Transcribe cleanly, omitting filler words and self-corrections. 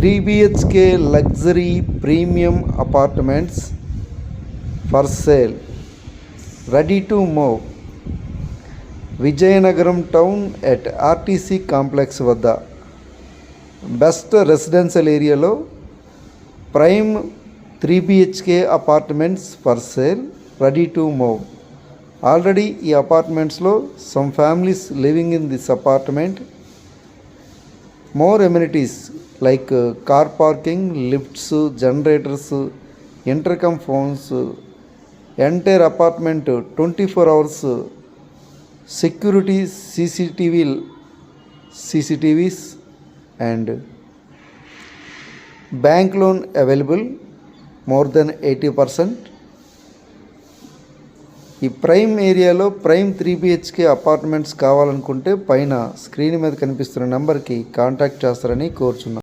3 BHK luxury premium apartments for sale, ready to move. Vizianagaram town at RTC complex వద్ద best residential ఏరియాలో prime 3 BHK apartments for sale, ready to move. Already ఈ అపార్ట్మెంట్స్లో some families living in this apartment. More amenities like car parking, lifts, generators, intercom phones, entire apartment 24 hours security CCTVs and bank loan available more than 80%. ఈ prime ఏరియాలో prime 3 BHK apartments కావాలనుకుంటే పైన screen మీద కనిపిస్తున్న నెంబర్కి contact చేస్తారని కోరుచున్నాం.